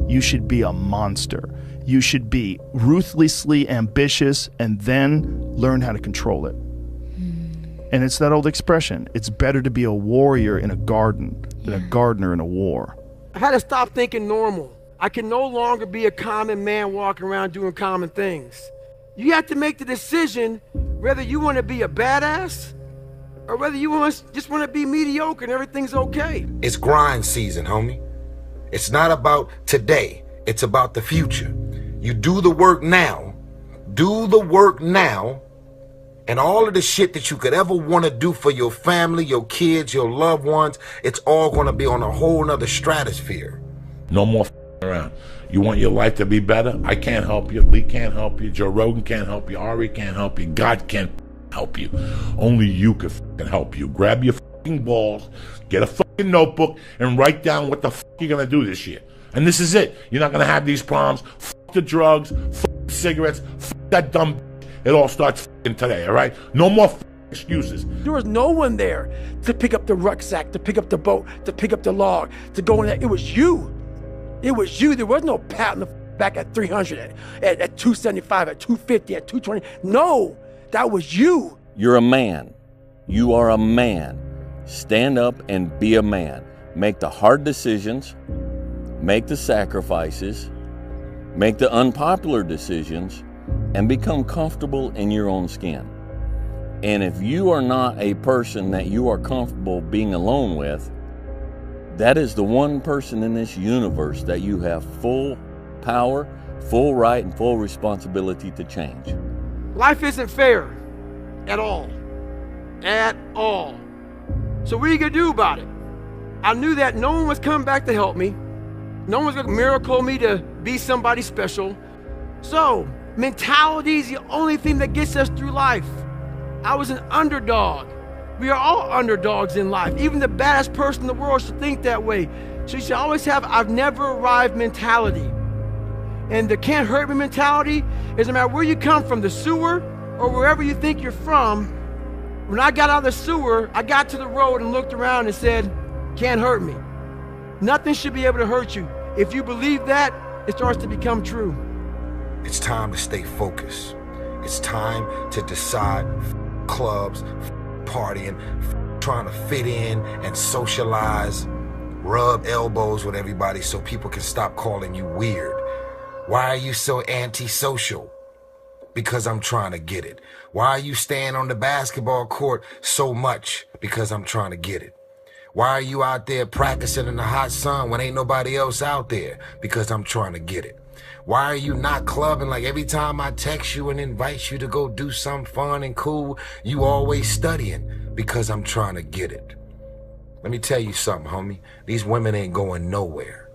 you should be a monster. You should be ruthlessly ambitious and then learn how to control it. And it's that old expression, it's better to be a warrior in a garden than a gardener in a war. I had to stop thinking normal. I can no longer be a common man walking around doing common things. You have to make the decision whether you want to be a badass or whether you just want to be mediocre and everything's okay. It's grind season, homie. It's not about today. It's about the future. You do the work now. Do the work now. And all of the shit that you could ever want to do for your family, your kids, your loved ones, it's all going to be on a whole nother stratosphere. No more around. You want your life to be better? I can't help you. Lee can't help you. Joe Rogan can't help you. Ari can't help you. God can't help you. Only you can help you. Grab your balls, get a notebook, and write down what the you're going to do this year. And this is it. You're not going to have these problems. The drugs, cigarettes, that dumb. It all starts today, all right? No more excuses. There was no one there to pick up the rucksack, to pick up the boat, to pick up the log, to go in there. It was you. It was you. There was no pat on the back at 300, at 275, at 250, at 220. No, that was you. You're a man. You are a man. Stand up and be a man. Make the hard decisions. Make the sacrifices. Make the unpopular decisions. And become comfortable in your own skin. And if you are not a person that you are comfortable being alone with, that is the one person in this universe that you have full power, full right, and full responsibility to change. Life isn't fair at all. At all. So what are you gonna do about it? I knew that no one was coming back to help me. No one was gonna miracle me to be somebody special. So, mentality is the only thing that gets us through life. I was an underdog. We are all underdogs in life. Even the baddest person in the world should think that way. So you should always have I've never arrived mentality. And the can't hurt me mentality is no matter where you come from, the sewer or wherever you think you're from. When I got out of the sewer, I got to the road and looked around and said, can't hurt me. Nothing should be able to hurt you. If you believe that, it starts to become true. It's time to stay focused. It's time to decide clubs, partying, trying to fit in and socialize, rub elbows with everybody so people can stop calling you weird. Why are you so antisocial? Because I'm trying to get it. Why are you staying on the basketball court so much? Because I'm trying to get it. Why are you out there practicing in the hot sun when ain't nobody else out there? Because I'm trying to get it. Why are you not clubbing? Like every time I text you and invite you to go do something fun and cool, you always studying. Because I'm trying to get it. Let me tell you something, homie. These women ain't going nowhere.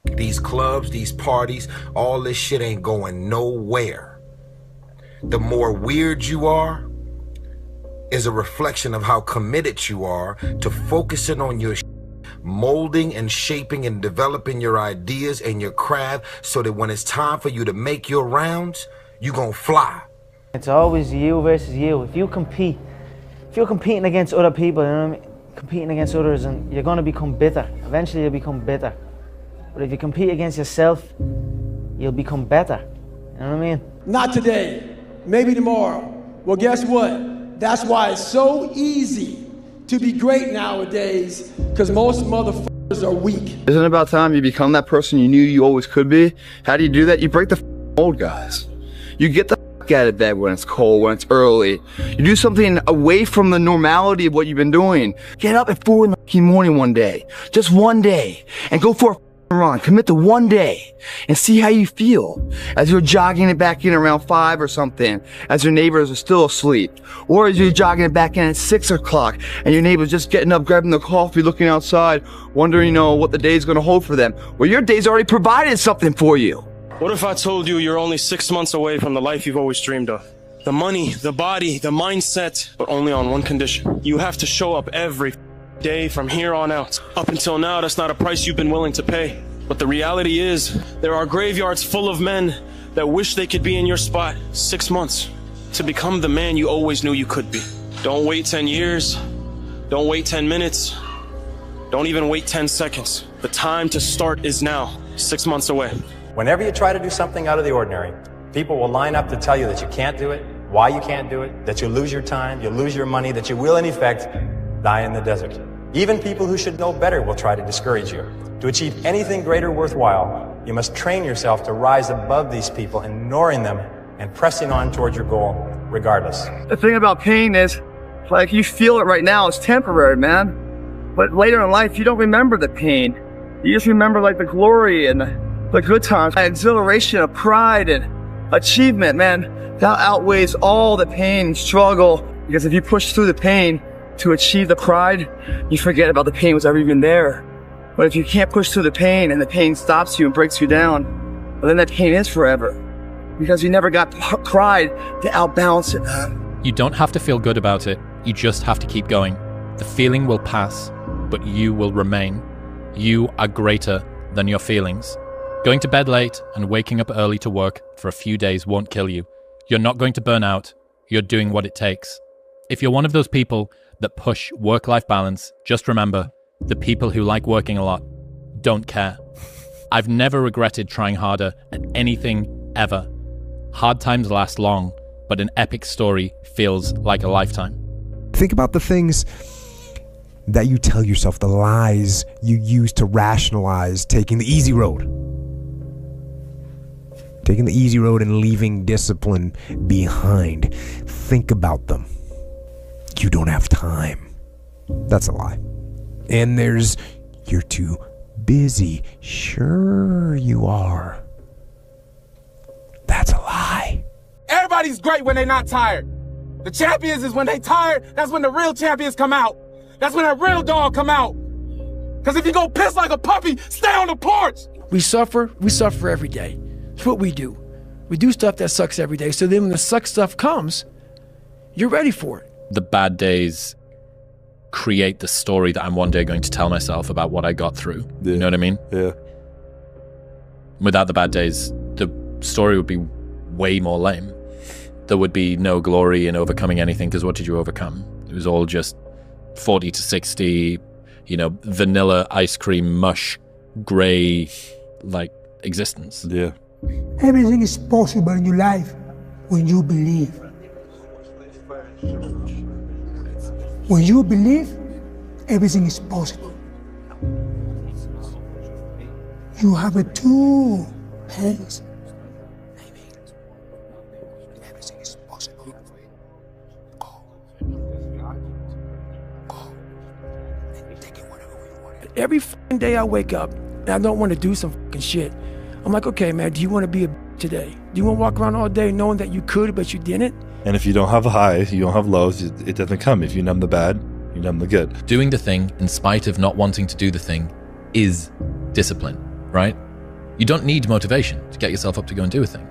These clubs, these parties, all this shit ain't going nowhere. The more weird you are is a reflection of how committed you are to focusing on your molding and shaping and developing your ideas and your craft so that when it's time for you to make your rounds, you gonna fly. It's always you versus you. If you're competing against other people, you know what I mean? Competing against others, and you're gonna become bitter. Eventually you'll become bitter. But if you compete against yourself, you'll become better. You know what I mean? Not today, maybe tomorrow. Well, guess what? That's why it's so easy to be great nowadays, because most motherfuckers are weak. Isn't it about time you become that person you knew you always could be? How do you do that? You break the old guys. You get the out of bed when it's cold, when it's early. You do something away from the normality of what you've been doing. Get up at 4 in the morning one day, just one day, and go for a run. Commit to one day and see how you feel as you're jogging it back in around 5 or something, as your neighbors are still asleep, or as you're jogging it back in at 6 o'clock and your neighbor's just getting up, grabbing the coffee, looking outside, wondering, what the day's gonna hold for them. Well, your day's already provided something for you. What if I told you you're only 6 months away from the life you've always dreamed of? The money, the body, the mindset, but only on one condition. You have to show up every day from here on out. Up until now, that's not a price you've been willing to pay. But the reality is, there are graveyards full of men that wish they could be in your spot. 6 months to become the man you always knew you could be. Don't wait 10 years. Don't wait 10 minutes. Don't even wait 10 seconds. The time to start is now. 6 months away. Whenever you try to do something out of the ordinary, people will line up to tell you that you can't do it, why you can't do it, that you'll lose your time, you'll lose your money, that you will, in effect, die in the desert. Even people who should know better will try to discourage you. To achieve anything greater worthwhile, you must train yourself to rise above these people, ignoring them and pressing on towards your goal regardless. The thing about pain is, like, you feel it right now, it's temporary, man. But later in life, you don't remember the pain. You just remember, like, the glory and the good times, the exhilaration of pride and achievement, man. That outweighs all the pain and struggle. Because if you push through the pain to achieve the pride, you forget about the pain was ever even there. But if you can't push through the pain and the pain stops you and breaks you down, well, then that pain is forever. Because you never got pride to outbalance it. You don't have to feel good about it. You just have to keep going. The feeling will pass, but you will remain. You are greater than your feelings. Going to bed late and waking up early to work for a few days won't kill you. You're not going to burn out. You're doing what it takes. If you're one of those people that push work-life balance, just remember, the people who like working a lot don't care. I've never regretted trying harder at anything ever. Hard times last long, but an epic story feels like a lifetime. Think about the things that you tell yourself, the lies you use to rationalize taking the easy road. Taking the easy road and leaving discipline behind. Think about them. You don't have time. That's a lie. And there's, you're too busy. Sure you are. That's a lie. Everybody's great when they're not tired. The champions is when they tired, that's when the real champions come out. That's when that real dog come out. Because if you go piss like a puppy, stay on the porch. We suffer every day. It's what we do. We do stuff that sucks every day. So then when the suck stuff comes, you're ready for it. The bad days create the story that I'm one day going to tell myself about what I got through. Yeah. You know what I mean? Yeah. Without the bad days, the story would be way more lame. There would be no glory in overcoming anything, because what did you overcome? It was all just 40 to 60, vanilla ice cream mush, gray, like, existence. Yeah. Everything is possible in your life when you believe. When you believe, everything is possible. You have 2 hands. Everything is possible. Go. And take it whatever you want. Every fucking day I wake up and I don't want to do some fucking shit. I'm like, okay, man, do you want to be a today? Do you want to walk around all day knowing that you could, but you didn't? And if you don't have highs, you don't have lows, it doesn't come. If you numb the bad, you numb the good. Doing the thing in spite of not wanting to do the thing is discipline, right? You don't need motivation to get yourself up to go and do a thing.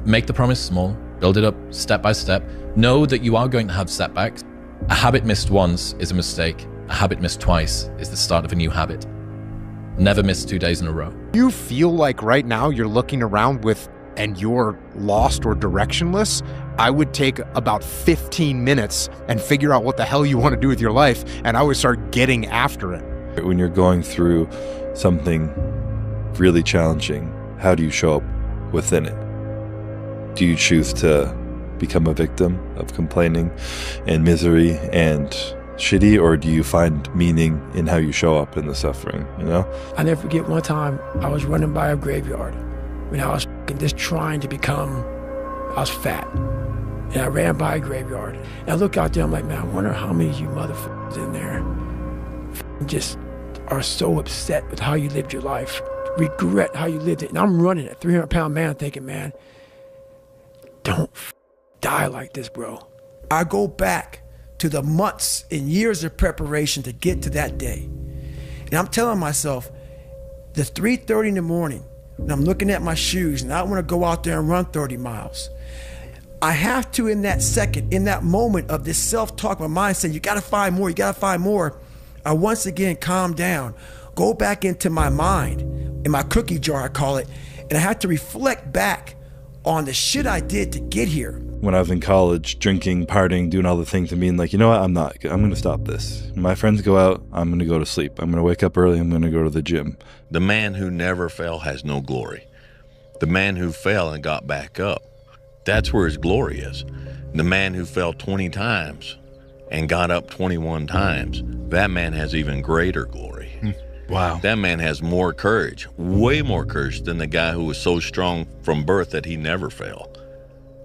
Make the promise small, build it up step by step. Know that you are going to have setbacks. A habit missed once is a mistake. A habit missed twice is the start of a new habit. Never miss 2 days in a row. You feel like right now you're looking around and you're lost or directionless, I would take about 15 minutes and figure out what the hell you want to do with your life, and I would start getting after it. When you're going through something really challenging, how do you show up within it? Do you choose to become a victim of complaining and misery and shitty, or do you find meaning in how you show up in the suffering, I never forget one time I was running by a graveyard when I was just trying to I was fat. And I ran by a graveyard. And I look out there, I'm like, man, I wonder how many of you motherfuckers in there just are so upset with how you lived your life, regret how you lived it. And I'm running a 300-pound man thinking, man, don't die like this, bro. I go back to the months and years of preparation to get to that day. And I'm telling myself, the 3:30 in the morning, and I'm looking at my shoes, and I want to go out there and run 30 miles. I have to, in that second, in that moment of this self-talk, my mind saying, you got to find more, you got to find more. I once again calm down, go back into my mind, in my cookie jar, I call it, and I have to reflect back on the shit I did to get here. when I was in college, drinking, partying, doing all the things, and being like, you know what, I'm going to stop this. My friends go out, I'm going to go to sleep. I'm going to wake up early, I'm going to go to the gym. The man who never fell has no glory. The man who fell and got back up, that's where his glory is. The man who fell 20 times and got up 21 times, that man has even greater glory. Wow. That man has more courage, way more courage than the guy who was so strong from birth that he never fell.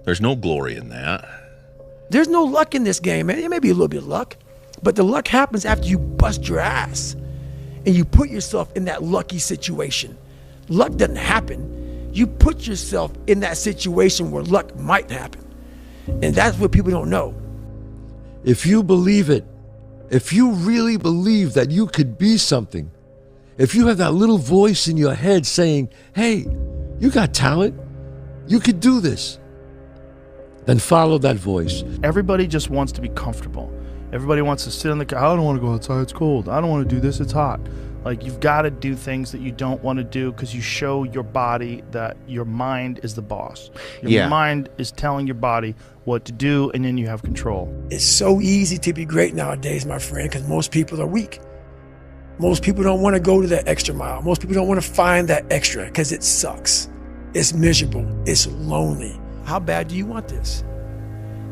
There's no glory in that. There's no luck in this game, man. It may be a little bit of luck, but the luck happens after you bust your ass and you put yourself in that lucky situation. Luck doesn't happen. You put yourself in that situation where luck might happen. And that's what people don't know. If you believe it, if you really believe that you could be something, if you have that little voice in your head saying, hey, you got talent, you could do this, then follow that voice. Everybody just wants to be comfortable. Everybody wants to sit in the car. I don't want to go outside, it's cold. I don't want to do this, it's hot. Like, you've got to do things that you don't want to do because you show your body that your mind is the boss. Your mind is telling your body what to do, and then you have control. It's so easy to be great nowadays, my friend, because most people are weak. Most people don't want to go to that extra mile. Most people don't want to find that extra because it sucks. It's miserable. It's lonely. How bad do you want this?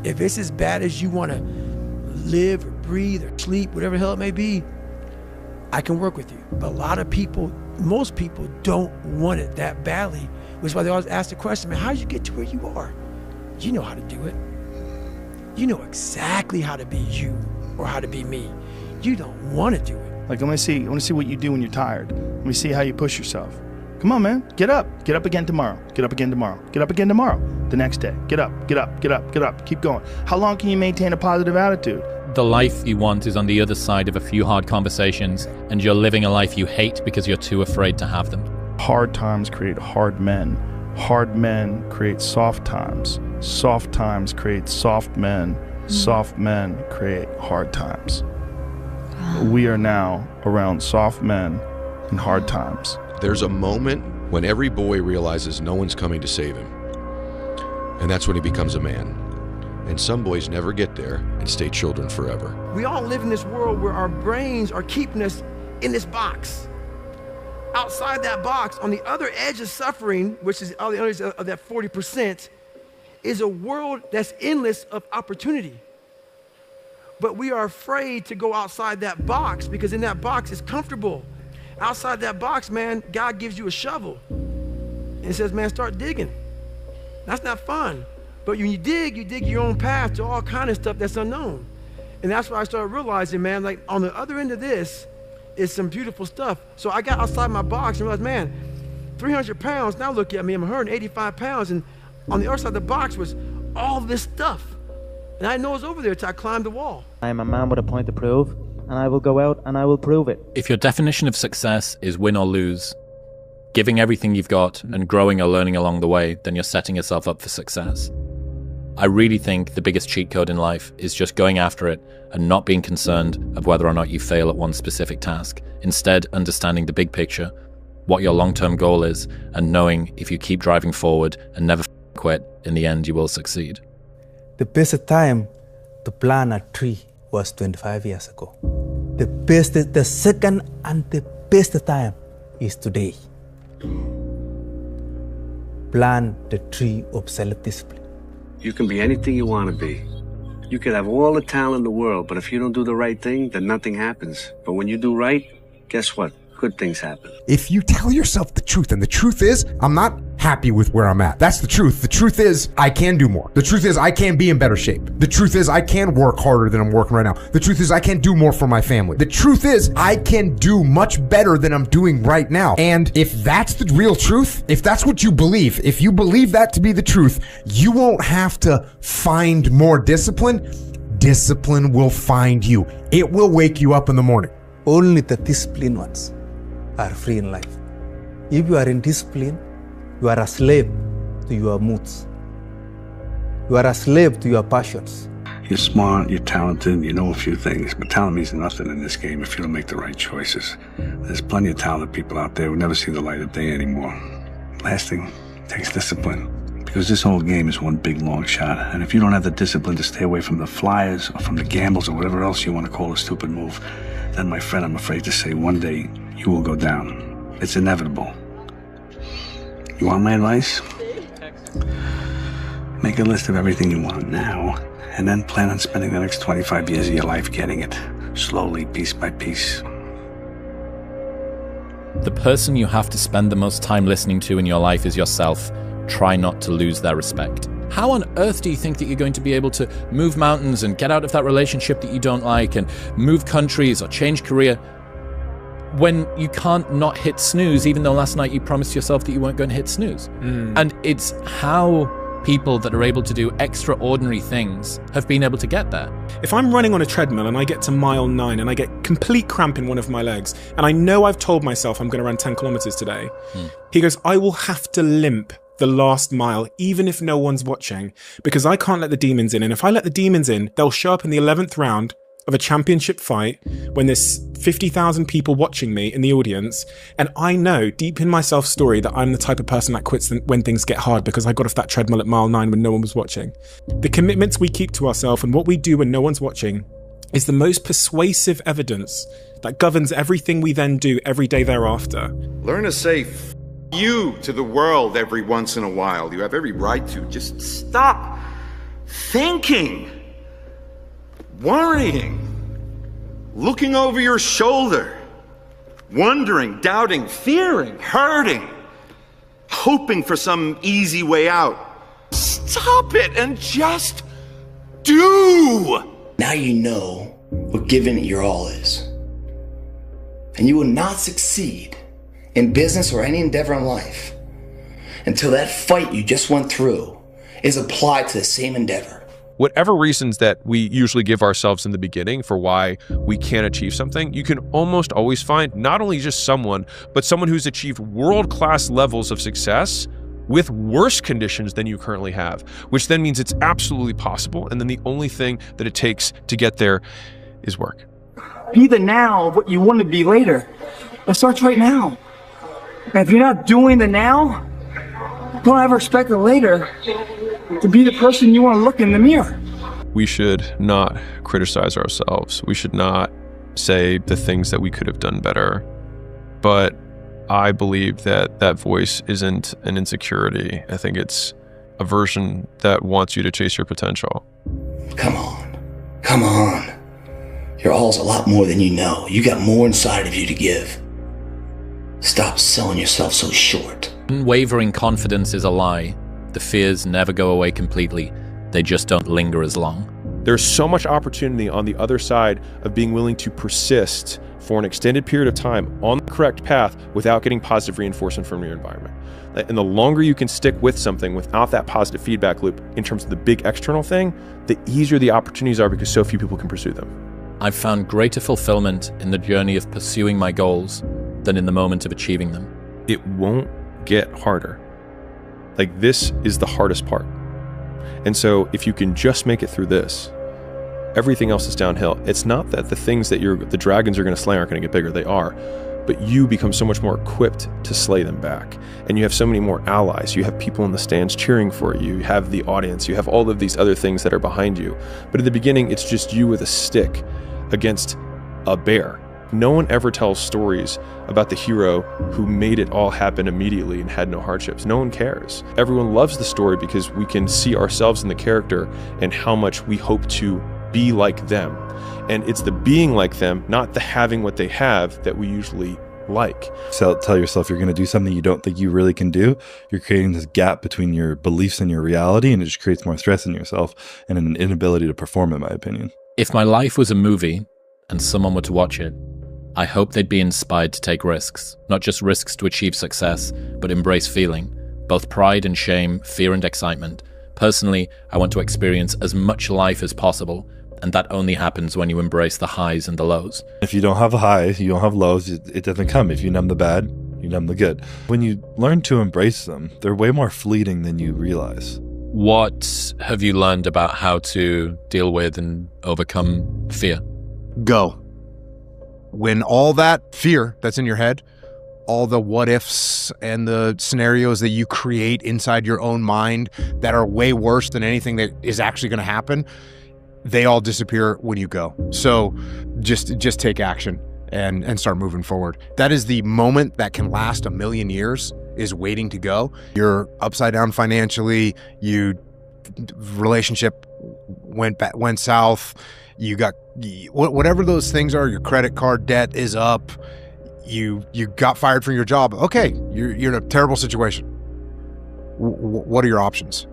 If it's as bad as you want to live or breathe or sleep, whatever the hell it may be, I can work with you. But a lot of people, most people don't want it that badly, which is why they always ask the question, man, how did you get to where you are? You know how to do it. You know exactly how to be you or how to be me. You don't want to do it. Like, I want to see what you do when you're tired. Let me see how you push yourself. Come on, man, get up again tomorrow, get up again tomorrow, get up again tomorrow, the next day, get up, keep going. How long can you maintain a positive attitude? The life you want is on the other side of a few hard conversations, and you're living a life you hate because you're too afraid to have them. Hard times create hard men. Hard men create soft times. Soft times create soft men. Soft men create hard times. We are now around soft men in hard times. There's a moment when every boy realizes no one's coming to save him. And that's when he becomes a man. And some boys never get there and stay children forever. We all live in this world where our brains are keeping us in this box. Outside that box, on the other edge of suffering, which is on the other edge of that 40%, is a world that's endless of opportunity. But we are afraid to go outside that box because in that box it's comfortable. Outside that box, man, God gives you a shovel and says, man, start digging. That's not fun. But when you dig your own path to all kind of stuff that's unknown. And that's why I started realizing, man, like on the other end of this is some beautiful stuff. So I got outside my box and realized, man, 300 pounds, now look at me, I'm 185 pounds. And on the other side of the box was all this stuff. And I didn't know it was over there until I climbed the wall. I am a man with a point to prove, and I will go out and I will prove it. If your definition of success is win or lose, giving everything you've got and growing or learning along the way, then you're setting yourself up for success. I really think the biggest cheat code in life is just going after it and not being concerned of whether or not you fail at one specific task. Instead, understanding the big picture, what your long-term goal is, and knowing if you keep driving forward and never quit, in the end you will succeed. The best time to plant a tree was 25 years ago. The second and the best time is today. Plant the tree of self-discipline. You can be anything you want to be. You could have all the talent in the world, but if you don't do the right thing, then nothing happens. But when you do right, guess what? Good things happen. If you tell yourself the truth, and the truth is, I'm not happy with where I'm at. That's the truth. The truth is, I can do more. The truth is, I can be in better shape. The truth is, I can work harder than I'm working right now. The truth is, I can do more for my family. The truth is, I can do much better than I'm doing right now. And if that's the real truth, if that's what you believe, if you believe that to be the truth, you won't have to find more discipline. Discipline will find you. It will wake you up in the morning. Only the disciplined ones are free in life. If you are in discipline, you are a slave to your moods. You are a slave to your passions. You're smart, you're talented, you know a few things, but talent means nothing in this game if you don't make the right choices. There's plenty of talented people out there who never see the light of day anymore. Last thing, takes discipline. Because this whole game is one big long shot. And if you don't have the discipline to stay away from the flyers or from the gambles or whatever else you want to call a stupid move, then, my friend, I'm afraid to say one day you will go down. It's inevitable. You want my advice? Make a list of everything you want now, and then plan on spending the next 25 years of your life getting it. Slowly, piece by piece. The person you have to spend the most time listening to in your life is yourself. Try not to lose their respect. How on earth do you think that you're going to be able to move mountains and get out of that relationship that you don't like and move countries or change career when you can't not hit snooze, even though last night you promised yourself that you weren't going to hit snooze? And it's how people that are able to do extraordinary things have been able to get there. If I'm running on a treadmill and I get to mile 9 and I get complete cramp in one of my legs, and I know I've told myself I'm going to run 10 kilometers today, he goes, I will have to limp the last mile, even if no one's watching, because I can't let the demons in. And if I let the demons in, they'll show up in the 11th round of a championship fight when there's 50,000 people watching me in the audience. And I know deep in my self-story that I'm the type of person that quits when things get hard because I got off that treadmill at mile 9 when no one was watching. The commitments we keep to ourselves and what we do when no one's watching is the most persuasive evidence that governs everything we then do every day thereafter. Learn to say you to the world every once in a while. You have every right to. Just stop thinking, worrying, looking over your shoulder, wondering, doubting, fearing, hurting, hoping for some easy way out. Stop it and just do. Now you know what giving it your all is. And you will not succeed in business or any endeavor in life until that fight you just went through is applied to the same endeavor. Whatever reasons that we usually give ourselves in the beginning for why we can't achieve something, you can almost always find not only just someone, but someone who's achieved world-class levels of success with worse conditions than you currently have, which then means it's absolutely possible. And then the only thing that it takes to get there is work. Be the now of what you want to be later. It starts right now. And if you're not doing the now, don't ever expect the later to be the person you want to look in the mirror. We should not criticize ourselves. We should not say the things that we could have done better. But I believe that that voice isn't an insecurity. I think it's a version that wants you to chase your potential. Come on. Come on. Your all's a lot more than you know. You got more inside of you to give. Stop selling yourself so short. Unwavering confidence is a lie. The fears never go away completely. They just don't linger as long. There's so much opportunity on the other side of being willing to persist for an extended period of time on the correct path without getting positive reinforcement from your environment. And the longer you can stick with something without that positive feedback loop in terms of the big external thing, the easier the opportunities are because so few people can pursue them. I've found greater fulfillment in the journey of pursuing my goals than in the moment of achieving them. It won't get harder. Like, this is the hardest part. And so if you can just make it through this, everything else is downhill. It's not that the things that the dragons are going to slay aren't going to get bigger. They are. But you become so much more equipped to slay them back. And you have so many more allies. You have people in the stands cheering for you. You have the audience. You have all of these other things that are behind you. But at the beginning, it's just you with a stick against a bear. No one ever tells stories about the hero who made it all happen immediately and had no hardships. No one cares. Everyone loves the story because we can see ourselves in the character and how much we hope to be like them. And it's the being like them, not the having what they have, that we usually like. So tell yourself you're going to do something you don't think you really can do. You're creating this gap between your beliefs and your reality, and it just creates more stress in yourself and an inability to perform, in my opinion. If my life was a movie and someone were to watch it, I hope they'd be inspired to take risks, not just risks to achieve success, but embrace feeling, both pride and shame, fear and excitement. Personally, I want to experience as much life as possible, and that only happens when you embrace the highs and the lows. If you don't have highs, you don't have lows, it doesn't come. If you numb the bad, you numb the good. When you learn to embrace them, they're way more fleeting than you realize. What have you learned about how to deal with and overcome fear? Go. When all that fear that's in your head, all the what ifs and the scenarios that you create inside your own mind that are way worse than anything that is actually going to happen, they all disappear when you go. So just take action and start moving forward. That is the moment that can last 1,000,000 years, is waiting to go. You're upside down financially, relationship went south, you got whatever those things are, your credit card debt is up, you got fired from your job. Okay, you're in a terrible situation. What are your options?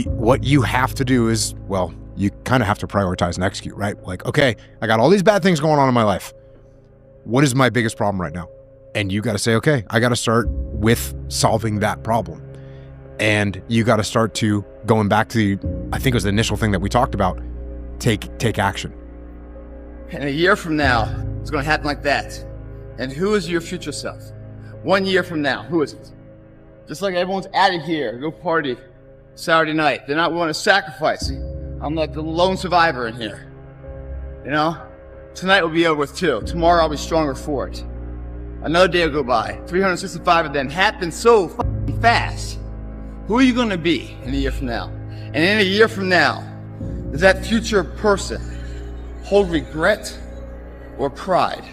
What you have to do is, well, you kind of have to prioritize and execute, right? Like, okay, I got all these bad things going on in my life. What is my biggest problem right now? And you got to say, okay, I got to start with solving that problem. And you got to start to, going back to I think it was the initial thing that we talked about, take action. And a year from now, it's going to happen like that. And who is your future self? 1 year from now, who is it? Just like everyone's out of here, go party Saturday night. They're not willing to sacrifice. I'm like the lone survivor in here. You know? Tonight will be over with too. Tomorrow I'll be stronger for it. Another day will go by. 365 of them happen so fucking fast. Who are you going to be in a year from now? And in a year from now, does that future person hold regret or pride?